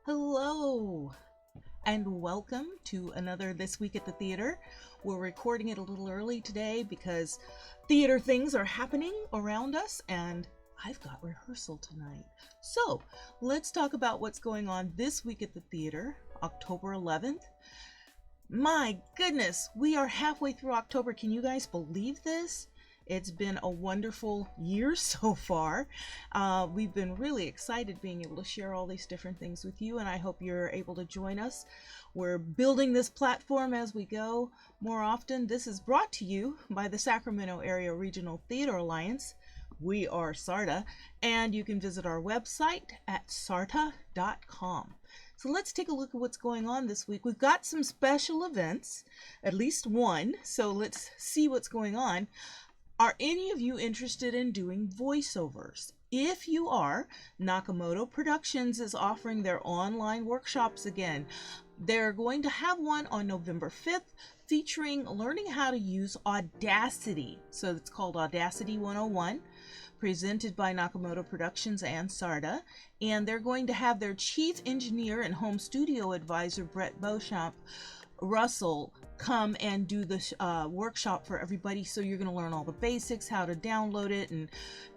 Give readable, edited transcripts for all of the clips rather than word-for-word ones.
Hello and welcome to another This Week at the Theater. We're recording it a little early today because theater things are happening around us and I've got rehearsal tonight. So let's talk about what's going on this week at the theater, October 11th. My goodness, we are halfway through October. Can you guys believe this? It's been a wonderful year so far. We've been really excited being able to share all these different things with you, and I hope you're able to join us. We're building this platform as we go more often. This is brought to you by the Sacramento Area Regional Theater Alliance. We are SARTA, and you can visit our website at sarta.com. So let's take a look at what's going on this week. We've got some special events, at least one, so let's see what's going on. Are any of you interested in doing voiceovers? If you are, Nakamoto Productions is offering their online workshops again. They're going to have one on November 5th featuring learning how to use Audacity. So it's called Audacity 101, presented by Nakamoto Productions and SARTA. And they're going to have their chief engineer and home studio advisor, Brett Beauchamp Russell, come and do the workshop for everybody. So you're going to learn all the basics, how to download it and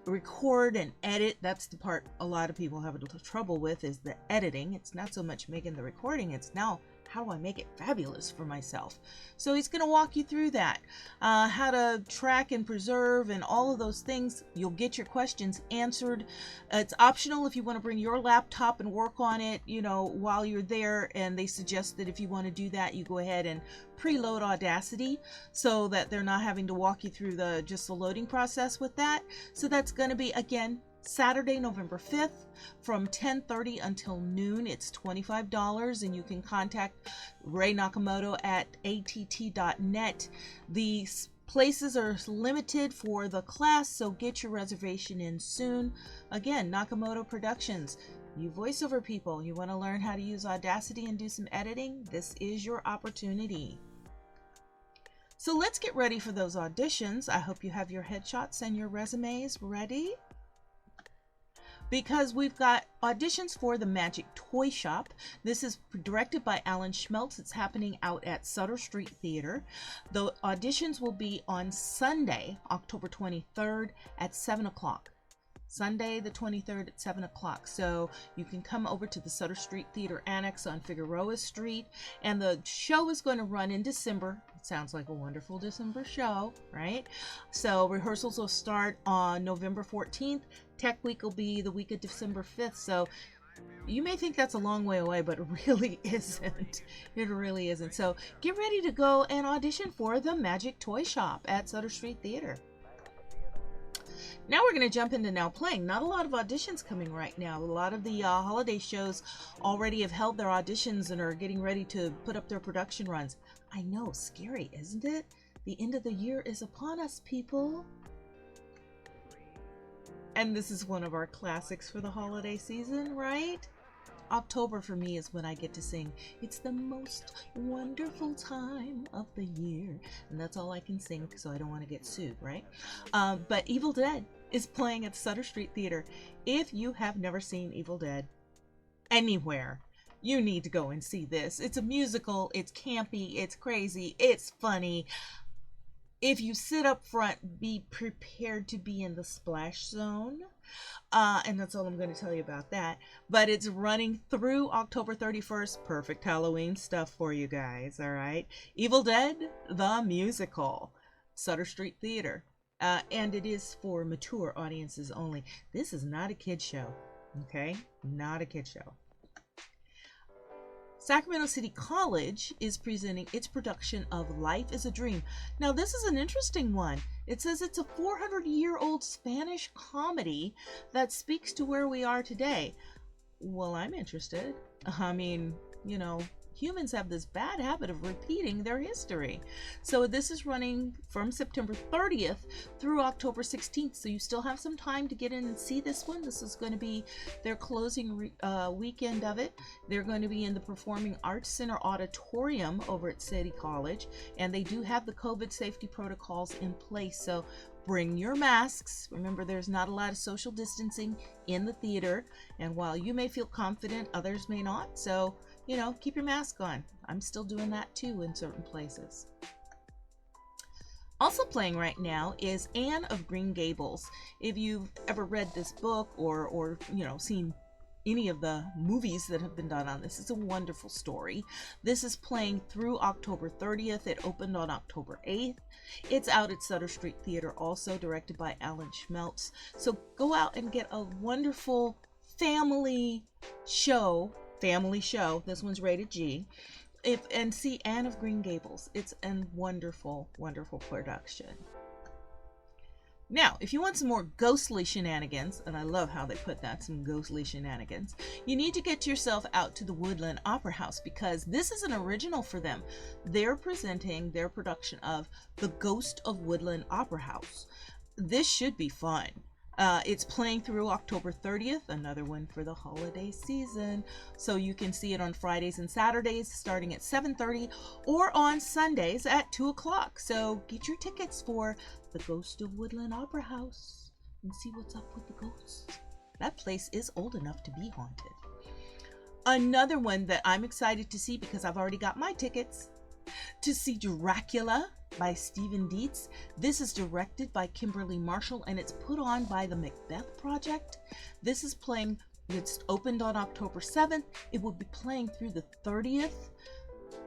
record and edit. That's the part a lot of people have a little trouble with, is the editing. It's not so much making the recording, it's now how do I make it fabulous for myself. So he's going to walk you through that, how to track and preserve and all of those things. You'll get your questions answered. It's optional if you want to bring your laptop and work on it, you know, while you're there. And they suggest that if you want to do that, you go ahead and preload Audacity so that they're not having to walk you through just the loading process with that. So that's going to be, again, Saturday, November 5th from 10:30 until noon. It's $25, and you can contact Ray Nakamoto at att.net. The places are limited for the class, so get your reservation in soon. Again, Nakamoto Productions. You voiceover people, you want to learn how to use Audacity and do some editing? This is your opportunity. So let's get ready for those auditions. I hope you have your headshots and your resumes ready, because we've got auditions for the Magic Toy Shop. This is directed by Alan Schmeltz. It's happening out at Sutter Street Theater. The auditions will be on Sunday, October 23rd at 7 o'clock. Sunday the 23rd at 7 o'clock. So you can come over to the Sutter Street Theater Annex on Figueroa Street. And the show is going to run in December. It sounds like a wonderful December show, right? So rehearsals will start on November 14th. Tech Week will be the week of December 5th. So you may think that's a long way away, but it really isn't. It really isn't. So get ready to go and audition for the Magic Toy Shop at Sutter Street Theater. Now we're going to jump into Now Playing. Not a lot of auditions coming right now. A lot of the holiday shows already have held their auditions and are getting ready to put up their production runs. I know, scary, isn't it? The end of the year is upon us, people. And this is one of our classics for the holiday season, right? October for me is when I get to sing "It's the most wonderful time of the year," and that's all I can sing, so I don't want to get sued, right? But Evil Dead is playing at the Sutter Street Theater. If you have never seen Evil Dead anywhere, you need to go and see this. It's a musical, it's campy, it's crazy, it's funny. If you sit up front, be prepared to be in the splash zone. And that's all I'm going to tell you about that. But it's running through October 31st. Perfect Halloween stuff for you guys, all right? Evil Dead, the musical, Sutter Street Theater. And it is for mature audiences only. This is not a kid show, okay? Not a kid show. Sacramento City College is presenting its production of Life is a Dream. Now, this is an interesting one. It says it's a 400-year-old Spanish comedy that speaks to where we are today. Well, I'm interested. I mean, you know, humans have this bad habit of repeating their history. So this is running from September 30th through October 16th. So you still have some time to get in and see this one. This is going to be their closing weekend of it. They're going to be in the Performing Arts Center auditorium over at City College. And they do have the COVID safety protocols in place. So bring your masks. Remember, there's not a lot of social distancing in the theater. And while you may feel confident, others may not. So, you know, keep your mask on. I'm still doing that too in certain places. Also playing right now is Anne of Green Gables. If you've ever read this book or you know, seen any of the movies that have been done on this, it's a wonderful story. This is playing through October 30th. It opened on October 8th. It's out at Sutter Street Theater, also directed by Alan Schmeltz. So go out and get a wonderful family show. This one's rated G. And see Anne of Green Gables. It's a wonderful, wonderful production. Now, if you want some more ghostly shenanigans, and I love how they put that, some ghostly shenanigans, you need to get yourself out to the Woodland Opera House, because this is an original for them. They're presenting their production of The Ghost of Woodland Opera House. This should be fun. It's playing through October 30th, another one for the holiday season. So you can see it on Fridays and Saturdays starting at 7:30 or on Sundays at 2 o'clock. So get your tickets for The Ghost of Woodland Opera House and see what's up with the ghosts. That place is old enough to be haunted. Another one that I'm excited to see, because I've already got my tickets, to see Dracula by Stephen Dietz. This is directed by Kimberly Marshall, and it's put on by the Macbeth Project. This is playing, it's opened on October 7th. It will be playing through the 30th.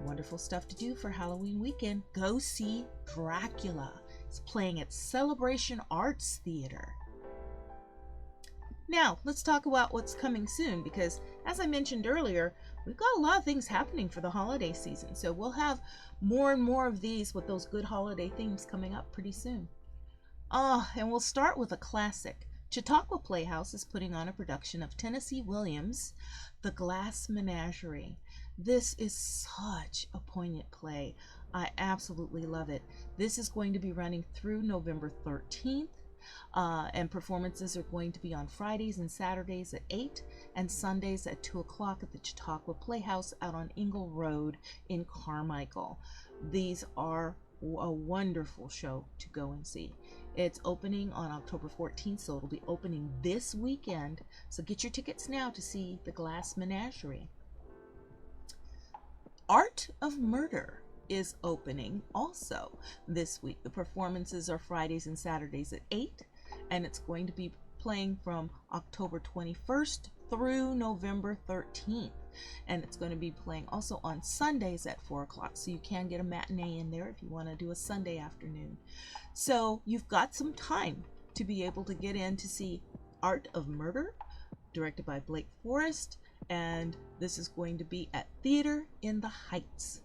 Wonderful stuff to do for Halloween weekend. Go see Dracula. It's playing at Celebration Arts Theater. Now, let's talk about what's coming soon, because as I mentioned earlier, we've got a lot of things happening for the holiday season. So we'll have more and more of these with those good holiday themes coming up pretty soon. And we'll start with a classic. Chautauqua Playhouse is putting on a production of Tennessee Williams' The Glass Menagerie. This is such a poignant play. I absolutely love it. This is going to be running through November 13th. And performances are going to be on Fridays and Saturdays at 8 and Sundays at 2 o'clock at the Chautauqua Playhouse out on Ingle Road in Carmichael. These are a wonderful show to go and see. It's opening on October 14th, so it'll be opening this weekend. So get your tickets now to see The Glass Menagerie. Art of Murder is opening also this week. The performances are Fridays and Saturdays at 8, and it's going to be playing from October 21st through November 13th. And it's going to be playing also on Sundays at 4 o'clock. So you can get a matinee in there if you want to do a Sunday afternoon. So you've got some time to be able to get in to see Art of Murder, directed by Blake Forrest. And this is going to be at Theater in the Heights.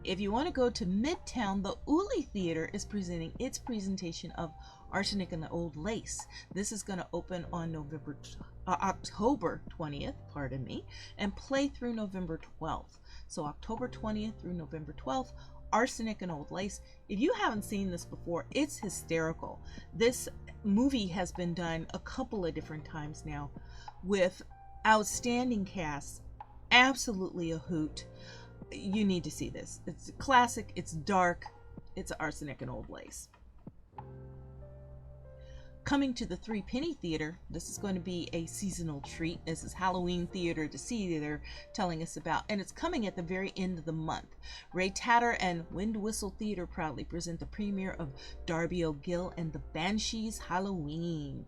If you want to go to Midtown, the Uli Theater is presenting its presentation of Arsenic and the Old Lace. This is going to open on October 20th, pardon me, and play through November 12th. So October 20th through November 12th, Arsenic and Old Lace. If you haven't seen this before, it's hysterical. This movie has been done a couple of different times now with outstanding casts, absolutely a hoot. You need to see this. It's classic, it's dark, it's Arsenic and Old Lace. Coming to the Three Penny Theater, this is going to be a seasonal treat. This is Halloween theater to see they're telling us about, and it's coming at the very end of the month. Ray Tatter and Wind Whistle Theater proudly present the premiere of Darby O'Gill and the Banshees Halloween.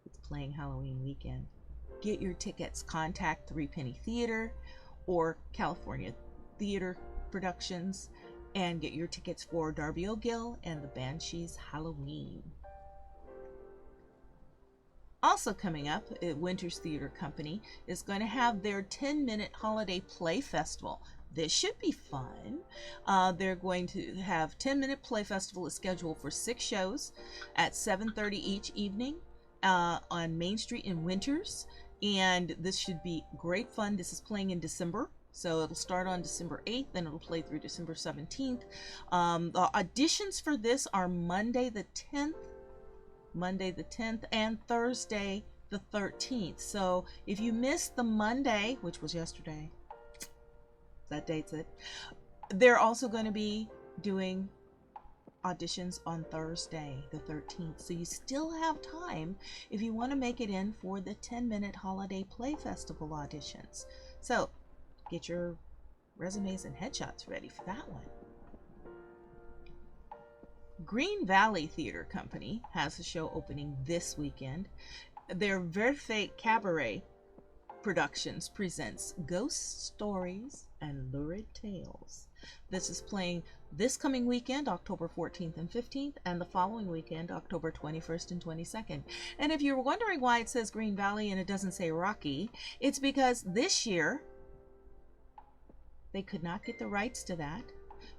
It's playing Halloween weekend. Get your tickets. Contact Three Penny Theater or California Theater Productions and get your tickets for Darby O'Gill and the Banshees Halloween. Also coming up, Winters Theater Company is going to have their 10-minute holiday play festival. This should be fun. They're going to have 10-minute play festival is scheduled for 6 shows at 7:30 each evening on Main Street in Winters. And this should be great fun. This is playing in December. So it'll start on December 8th, then it'll play through December 17th. The auditions for this are Monday the 10th, and Thursday the 13th. So if you missed the Monday, which was yesterday, that dates it, they're also going to be doing auditions on Thursday the 13th. So you still have time if you want to make it in for the 10-minute holiday play festival auditions. So get your resumes and headshots ready for that one. Green Valley Theater Company has a show opening this weekend. Their Verfait Cabaret Productions presents Ghost Stories and Lurid Tales. This is playing this coming weekend, October 14th and 15th, and the following weekend, October 21st and 22nd. And if you're wondering why it says Green Valley and it doesn't say Rocky, it's because this year they could not get the rights to that,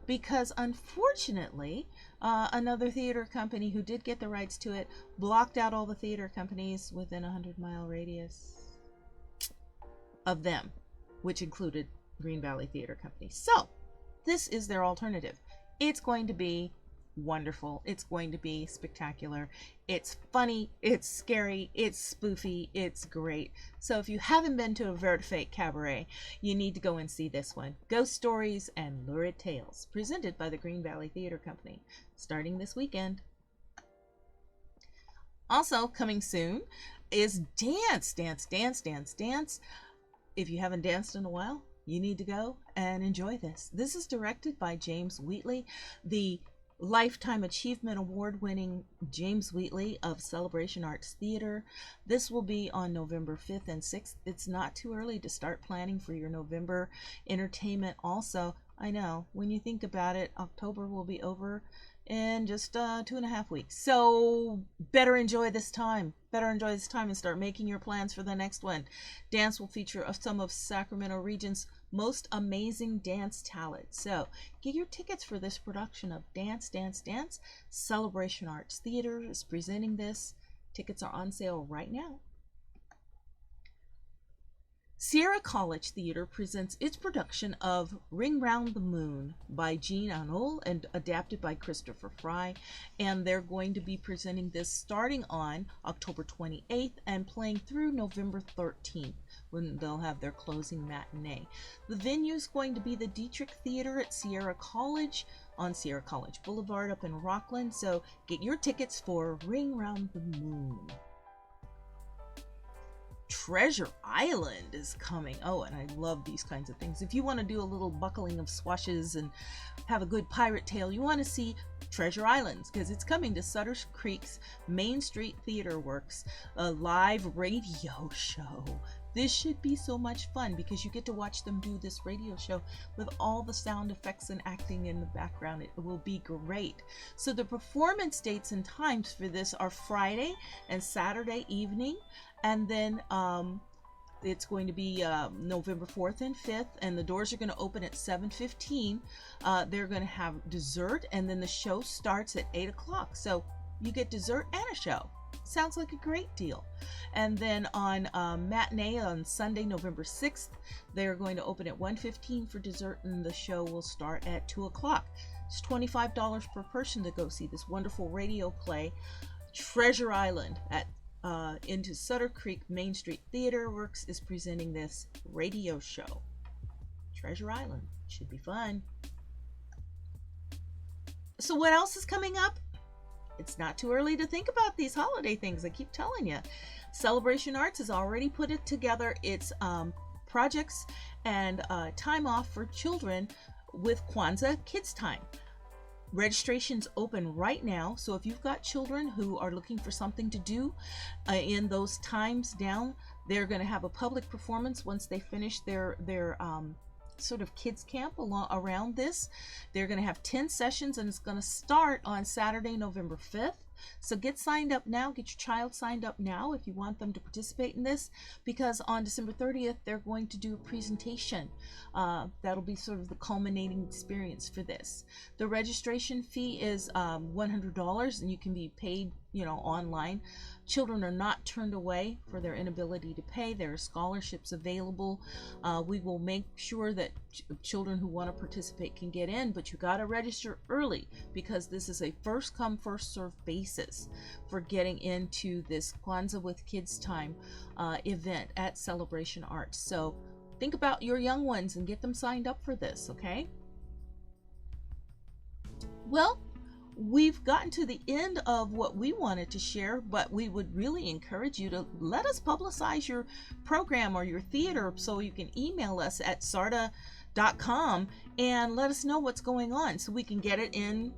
because unfortunately another theater company who did get the rights to it blocked out all the theater companies within a 100-mile radius of them, which included Green Valley Theater Company. So this is their alternative. It's going to be wonderful. It's going to be spectacular. It's funny, it's scary, it's spoofy, it's great. So if you haven't been to a Verfait Cabaret, you need to go and see this one. Ghost Stories and Lurid Tales, presented by the Green Valley Theater Company, starting this weekend. Also coming soon is Dance. If you haven't danced in a while, you need to go and enjoy this. This is directed by James Wheatley, the Lifetime Achievement Award-winning James Wheatley of Celebration Arts Theater. This will be on November 5th and 6th. It's not too early to start planning for your November entertainment. Also, I know, when you think about it, October will be over in just 2.5 weeks. So better enjoy this time. And start making your plans for the next one. Dance will feature some of Sacramento Region's most amazing dance talent. So get your tickets for this production of Dance. Celebration Arts Theater is presenting this. Tickets are on sale right now. Sierra College Theater presents its production of Ring Round the Moon by Jean Anol and adapted by Christopher Fry. And they're going to be presenting this starting on October 28th and playing through November 13th, when they'll have their closing matinee. The venue is going to be the Dietrich Theater at Sierra College on Sierra College Boulevard up in Rockland. So get your tickets for Ring Round the Moon. Treasure Island is coming. Oh, and I love these kinds of things. If you want to do a little buckling of swashes and have a good pirate tale, you want to see Treasure Islands, because it's coming to Sutter Creek's Main Street Theater Works, a live radio show. This should be so much fun because you get to watch them do this radio show with all the sound effects and acting in the background. It will be great. So the performance dates and times for this are Friday and Saturday evening, and then it's going to be November 4th and 5th, and the doors are going to open at 7:15. They're going to have dessert, and then the show starts at 8 o'clock. So you get dessert and a show. Sounds like a great deal. And then on matinee on Sunday, November 6th, they're going to open at 1:15 for dessert, and the show will start at 2 o'clock. It's $25 per person to go see this wonderful radio play. Treasure Island at into Sutter Creek Main Street Theater Works is presenting this radio show. Treasure Island. Should be fun. So what else is coming up? It's not too early to think about these holiday things. I keep telling you. Celebration Arts has already put it together. Its projects and time off for children with Kwanzaa Kids Time. Registration's open right now, so if you've got children who are looking for something to do in those times down, they're going to have a public performance once they finish their sort of kids camp around this. They're going to have 10 sessions, and it's going to start on Saturday, November 5th. So get signed up now. Get your child signed up now if you want them to participate in this, because on December 30th they're going to do a presentation. That'll be sort of the culminating experience for this. The registration fee is $100, and you can be paid, online. Children are not turned away for their inability to pay. There are scholarships available. We will make sure that children who want to participate can get in, but you got to register early, because this is a first come first served basis for getting into this Kwanzaa with Kids Time event at Celebration Arts. So think about your young ones and get them signed up for this, okay? Well, we've gotten to the end of what we wanted to share, but we would really encourage you to let us publicize your program or your theater, so you can email us at sarda.com and let us know what's going on, so we can get it into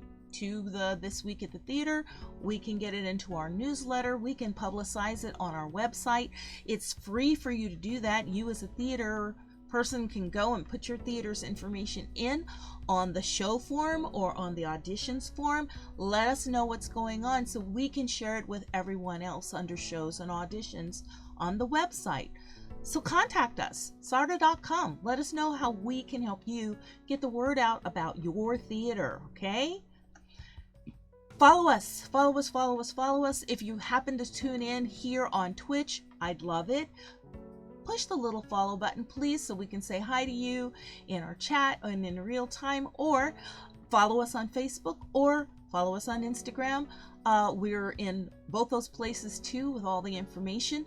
This Week at the Theater. We can get it into our newsletter. We can publicize it on our website. It's free for you to do that. You as a theater person can go and put your theater's information in on the show form or on the auditions form. Let us know what's going on so we can share it with everyone else under shows and auditions on the website. So contact us, sarda.com. Let us know how we can help you get the word out about your theater, okay? Follow us. If you happen to tune in here on Twitch, I'd love it. Push the little follow button, please, so we can say hi to you in our chat and in real time, or follow us on Facebook or follow us on Instagram. We're in both those places too with all the information.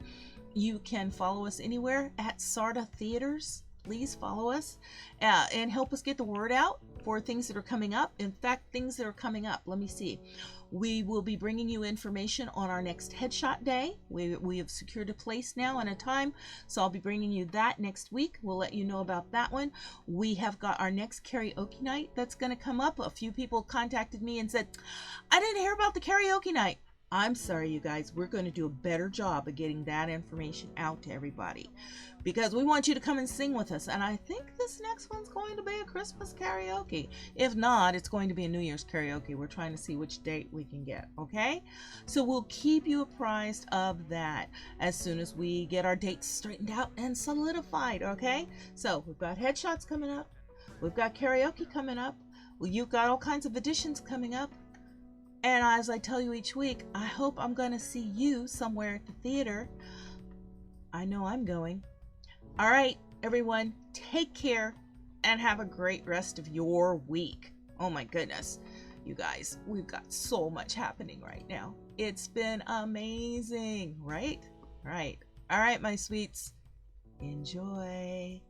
You can follow us anywhere at Sarda Theaters. Please follow us and help us get the word out for things that are coming up. In fact, things that are coming up, let me see. We will be bringing you information on our next headshot day. We have secured a place now and a time, so I'll be bringing you that next week. We'll let you know about that one. We have got our next karaoke night that's going to come up. A few people contacted me and said, I didn't hear about the karaoke night. I'm sorry, you guys. We're going to do a better job of getting that information out to everybody, because we want you to come and sing with us. And I think this next one's going to be a Christmas karaoke. If not, it's going to be a New Year's karaoke. We're trying to see which date we can get, okay? So we'll keep you apprised of that as soon as we get our dates straightened out and solidified, okay? So we've got headshots coming up. We've got karaoke coming up. Well, you've got all kinds of auditions coming up. And as I tell you each week, I hope I'm going to see you somewhere at the theater. I know I'm going. All right, everyone, take care and have a great rest of your week. Oh my goodness, you guys, we've got so much happening right now. It's been amazing, right? Right. All right, my sweets, enjoy.